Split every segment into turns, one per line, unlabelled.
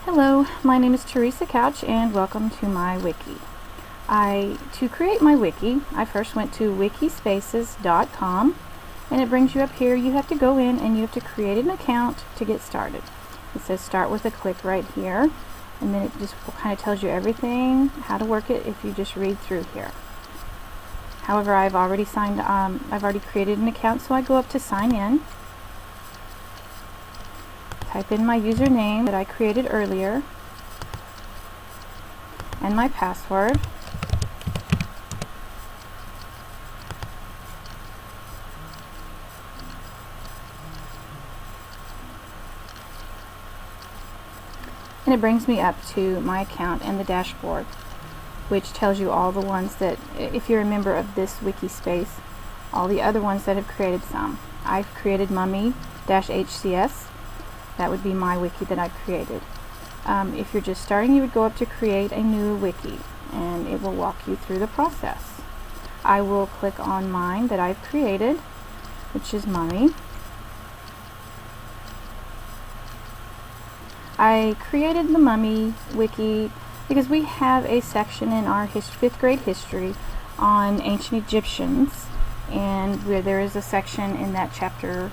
Hello, my name is Teresa Couch and welcome to my wiki. To create my wiki, I first went to wikispaces.com and it brings you up here. You have to go in and you have to create an account to get started. It says start with a click right here, and then it just kind of tells you everything, how to work it if you just read through here. However, I've already created an account, so I go up to sign in. Type in my username that I created earlier and my password. And it brings me up to my account and the dashboard, which tells you all the ones that, if you're a member of this wiki space, all the other ones that have created some. I've created mummy-hcs. That would be my wiki that I created. If you're just starting, you would go up to create a new wiki and it will walk you through the process. I will click on mine that I've created, which is Mummy. I created the Mummy wiki because we have a section in our 5th grade history on ancient Egyptians, and where there is a section in that chapter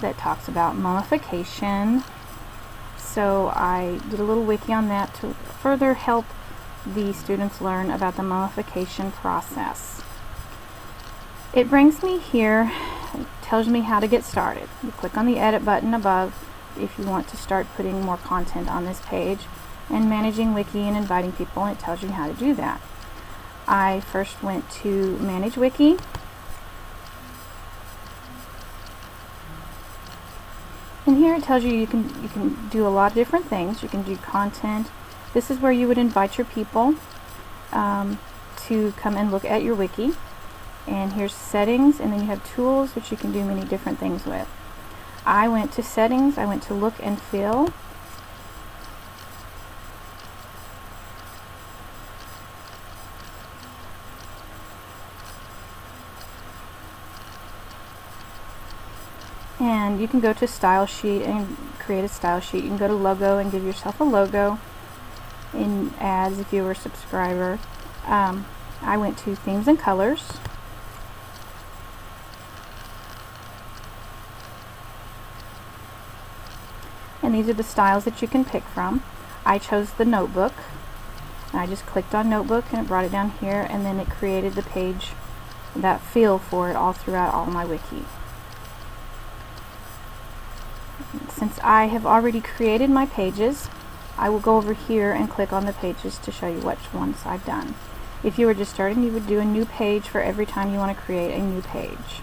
that talks about mummification. So I did a little wiki on that to further help the students learn about the mummification process. It brings me here, it tells me how to get started. You click on the edit button above if you want to start putting more content on this page, and managing wiki and inviting people, and it tells you how to do that. I first went to manage wiki. And here it tells you you can do a lot of different things. You can do content. This is where you would invite your people to come and look at your wiki. And here's settings, and then you have tools, which you can do many different things with. I went to settings. I went to look and feel. And you can go to style sheet and create a style sheet. You can go to logo and give yourself a logo in ads if you were a subscriber. I went to themes and colors. And these are the styles that you can pick from. I chose the notebook. And I just clicked on notebook and it brought it down here, and then it created the page, that feel for it all throughout all my wiki. Since I have already created my pages, I will go over here and click on the pages to show you which ones I've done. If you were just starting, you would do a new page for every time you want to create a new page.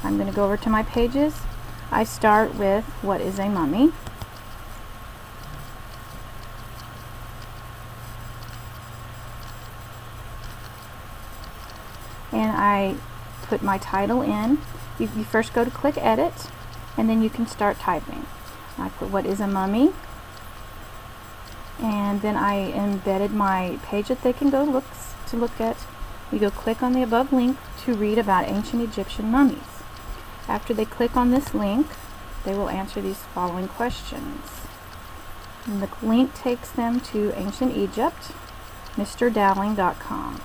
I'm going to go over to my pages. I start with what is a mummy. And I put my title in. You first go to click edit, and then you can start typing. I put what is a mummy, and then I embedded my page that they can go look at. You go click on the above link to read about ancient Egyptian mummies. After they click on this link, they will answer these following questions. And the link takes them to ancient Egypt, mrdowling.com.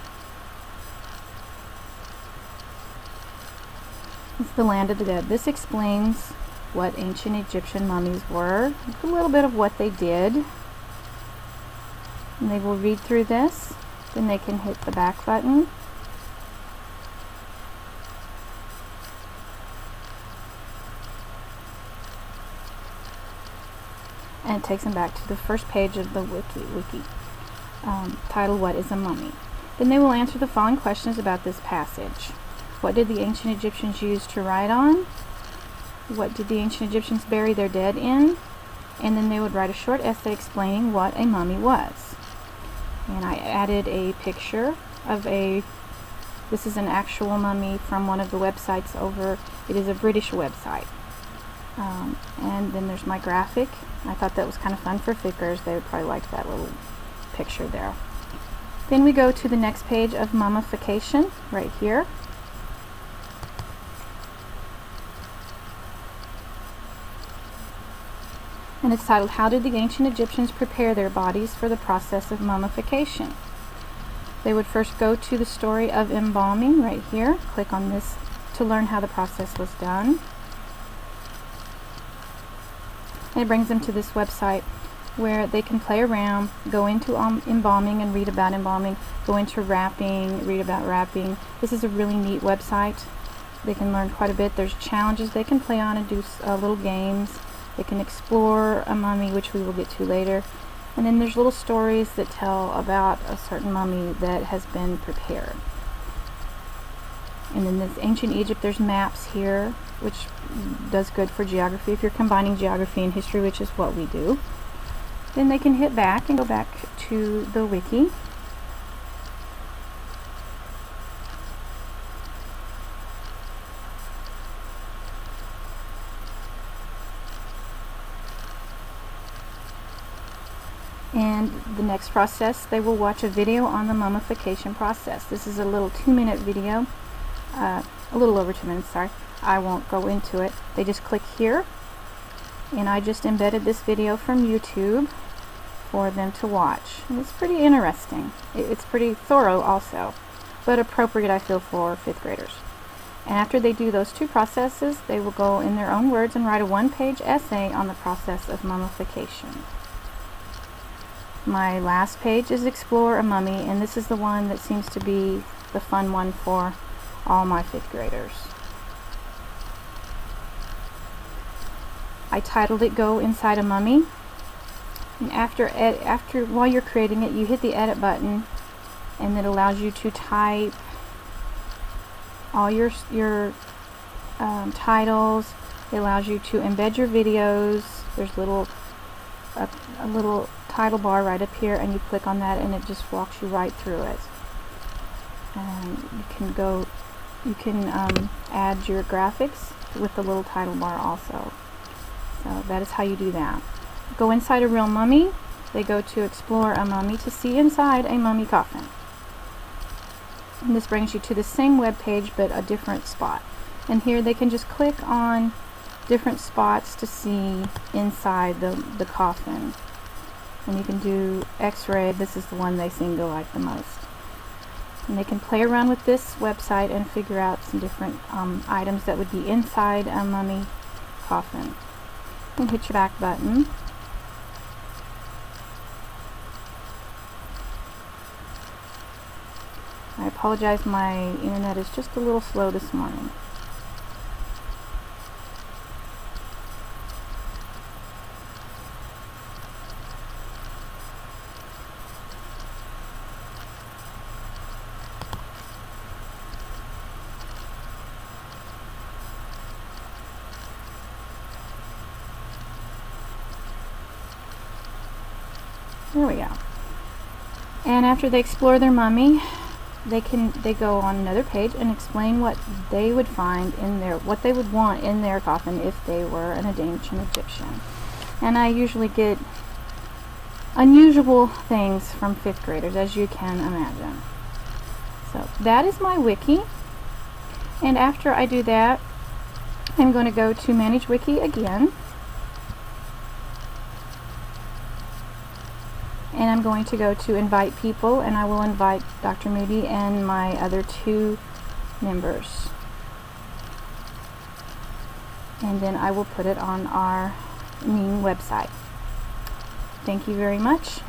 It's the land of the dead. This explains what ancient Egyptian mummies were, a little bit of what they did. And they will read through this, then they can hit the back button. And it takes them back to the first page of the wiki titled What is a Mummy? Then they will answer the following questions about this passage. What did the ancient Egyptians use to write on? What did the ancient Egyptians bury their dead in? And then they would write a short essay explaining what a mummy was. And I added a picture of this is an actual mummy from one of the websites over, it is a British website. And then there's my graphic. I thought that was kind of fun for 5th graders. They would probably like that little picture there. Then we go to the next page of mummification right here. and it's titled, How Did the Ancient Egyptians Prepare Their Bodies for the Process of Mummification? They would first go to the story of embalming right here. Click on this to learn how the process was done. And it brings them to this website where they can play around, go into embalming and read about embalming, go into wrapping, read about wrapping. This is a really neat website. They can learn quite a bit. There's challenges they can play on and do little games. They can explore a mummy, which we will get to later. And then there's little stories that tell about a certain mummy that has been prepared. And then this ancient Egypt, there's maps here, which does good for geography if you're combining geography and history, which is what we do. Then they can hit back and go back to the wiki. And the next process, they will watch a video on the mummification process. This is a little 2-minute video, a little over 2 minutes, sorry. I won't go into it. They just click here, and I just embedded this video from YouTube for them to watch. And it's pretty interesting. It's pretty thorough also, but appropriate, I feel, for 5th graders. And after they do those 2 processes, they will go in their own words and write a 1-page essay on the process of mummification. My last page is Explore a Mummy, and this is the one that seems to be the fun one for all my 5th graders. I titled it Go Inside a Mummy. And while you're creating it, you hit the edit button, and it allows you to type all your titles. It allows you to embed your videos. There's a little title bar right up here, and you click on that and it just walks you right through it. And you can add your graphics with the little title bar also. So that is how you do that. Go inside a real mummy. They go to Explore a Mummy to see inside a mummy coffin. And this brings you to the same web page but a different spot. And here they can just click on different spots to see inside the coffin. And you can do X-ray. This is the one they seem to like the most. And they can play around with this website and figure out some different items that would be inside a mummy coffin. And hit your back button. I apologize, my internet is just a little slow this morning. There we go. And after they explore their mummy, they go on another page and explain what they would find in what they would want in their coffin if they were an ancient Egyptian. And I usually get unusual things from 5th graders, as you can imagine. So that is my wiki. And after I do that, I'm going to go to Manage Wiki again. And I'm going to go to Invite People, and I will invite Dr. Moody and my other 2 members. And then I will put it on our main website. Thank you very much.